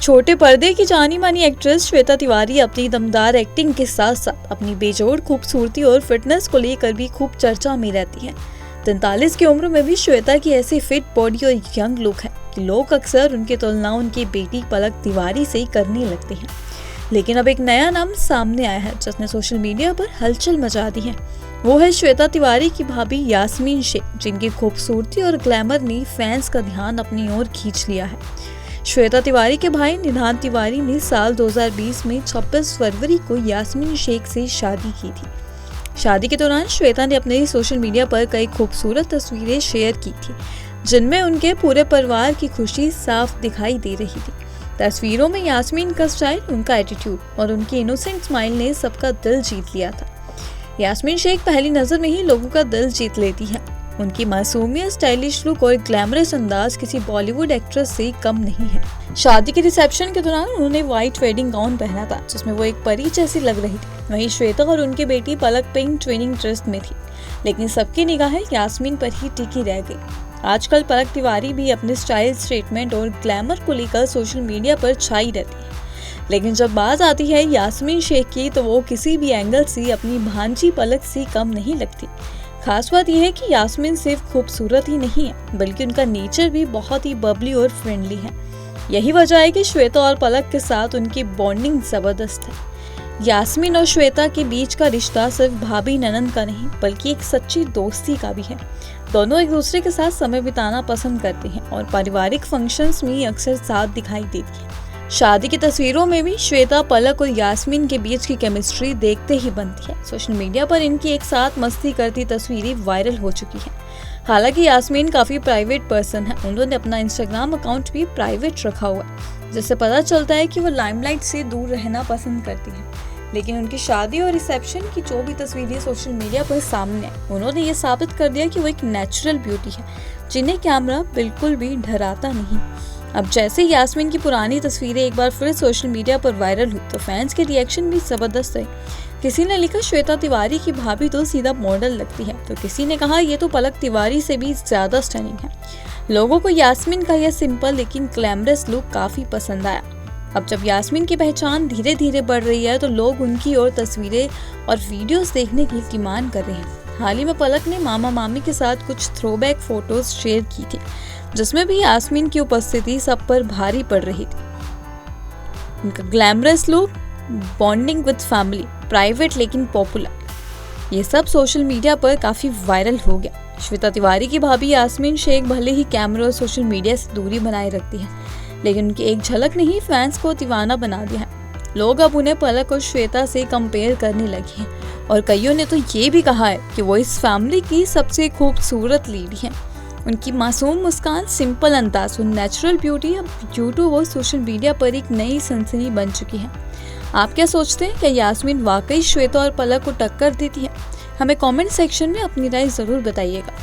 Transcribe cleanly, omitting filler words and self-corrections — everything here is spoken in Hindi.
छोटे पर्दे की जानी मानी एक्ट्रेस श्वेता तिवारी अपनी दमदार एक्टिंग के साथ साथ अपनी बेजोड़ खूबसूरती और फिटनेस को लेकर भी खूब चर्चा में रहती हैं। 43 की उम्र में भी श्वेता की ऐसी फिट बॉडी और यंग लुक है कि लोग अक्सर उनकी तुलना उनकी बेटी पलक तिवारी से ही करने लगते हैं। लेकिन अब एक नया नाम सामने आया है जिसने सोशल मीडिया पर हलचल मचा दी है। वो है श्वेता तिवारी की भाभी यास्मीन शेख, जिनकी खूबसूरती और ग्लैमर ने फैंस का ध्यान अपनी ओर खींच लिया है। श्वेता तिवारी के भाई निधान तिवारी ने साल 2020 में 26 फरवरी को यास्मीन शेख से शादी की थी। शादी के दौरान श्वेता ने अपने सोशल मीडिया पर कई खूबसूरत तस्वीरें शेयर की थी, जिनमें उनके पूरे परिवार की खुशी साफ दिखाई दे रही थी। तस्वीरों में यास्मीन का स्टाइल, उनका एटीट्यूड और उनकी इनोसेंट स्माइल ने सबका दिल जीत लिया था। यास्मीन शेख पहली नजर में ही लोगों का दिल जीत लेती है। उनकी मासूमियत, स्टाइलिश लुक और ग्लैमरस अंदाज किसी बॉलीवुड एक्ट्रेस से कम नहीं है। शादी के रिसेप्शन के दौरान उन्होंने व्हाइट वेडिंग गाउन पहना था, जिसमें वो एक परी जैसी लग रही थी। वहीं श्वेता और उनकी बेटी पलक पिंक ट्विनिंग ड्रेस में थी, लेकिन सबकी निगाहें यास्मीन पर ही टिकी रह गई। आजकल पलक तिवारी भी अपने स्टाइल, स्टेटमेंट और ग्लैमर को लेकर सोशल मीडिया पर छाई रहती है। लेकिन जब बात आती है यास्मीन शेख की, तो वो किसी भी एंगल से अपनी भांजी पलक से कम नहीं लगती। खास बात यह है कि यास्मीन सिर्फ खूबसूरत ही नहीं है, बल्कि उनका नेचर भी बहुत ही बबली और फ्रेंडली है। यही वजह है कि श्वेता और पलक के साथ उनकी बॉन्डिंग जबरदस्त है। यास्मीन और श्वेता के बीच का रिश्ता सिर्फ भाभी ननंद का नहीं, बल्कि एक सच्ची दोस्ती का भी है। दोनों एक दूसरे के साथ समय बिताना पसंद करते हैं और पारिवारिक फंक्शंस में अक्सर साथ दिखाई देती है। शादी की तस्वीरों में भी श्वेता, पलक और यास्मीन के बीच की केमिस्ट्री देखते ही बनती है। सोशल मीडिया पर इनकी एक साथ मस्ती करती तस्वीरें वायरल हो चुकी हैं। हालांकि यास्मीन काफी प्राइवेट पर्सन है। उन्होंने अपना इंस्टाग्राम अकाउंट भी प्राइवेट रखा हुआ है, जिससे पता चलता है कि वो लाइमलाइट से दूर रहना पसंद करती है। लेकिन उनकी शादी और रिसेप्शन की जो भी तस्वीरें सोशल मीडिया पर सामने है, उन्होंने ये साबित कर दिया कि वो एक नेचुरल ब्यूटी है, जिन्हें कैमरा बिल्कुल भी डराता नहीं। अब जैसे यास्मीन की पुरानी तस्वीरें एक बार फिर सोशल मीडिया पर वायरल हुई, तो फैंस के रिएक्शन भी जबरदस्त है। किसी ने लिखा, श्वेता तिवारी की भाभी तो सीधा मॉडल लगती है, तो किसी ने कहा ये तो पलक तिवारी से भी ज्यादा स्टनिंग है। लोगों को यास्मीन का यह सिंपल लेकिन ग्लैमरस लुक काफी पसंद आया। अब जब यास्मीन की पहचान धीरे धीरे बढ़ रही है, तो लोग उनकी और तस्वीरें और वीडियोस देखने की डिमांड कर रहे हैं। हाल ही में पलक ने मामा मामी के साथ कुछ थ्रोबैक फोटोज शेयर की थी, जिसमें भी यास्मीन की उपस्थिति सब पर भारी पड़ रही थी। उनका glamorous look, bonding with family, private लेकिन पॉपुलर, ये सब सोशल मीडिया पर काफी वायरल हो गया। श्वेता तिवारी की भाभी यास्मीन शेख भले ही कैमरा और सोशल मीडिया से दूरी बनाए रखती है, लेकिन उनकी एक झलक ने ही फैंस को दीवाना बना दिया है। लोग अब उन्हें पलक और श्वेता से कंपेयर करने लगे हैं और कईयों ने तो ये भी कहा है कि वो इस फैमिली की सबसे खूबसूरत लीड है। उनकी मासूम मुस्कान, सिंपल अंदाज और नेचुरल ब्यूटी अब यूट्यूब और सोशल मीडिया पर एक नई सनसनी बन चुकी है। आप क्या सोचते हैं, क्या यास्मीन वाकई श्वेता और पलक को टक्कर देती है? हमें कमेंट सेक्शन में अपनी राय जरूर बताइएगा।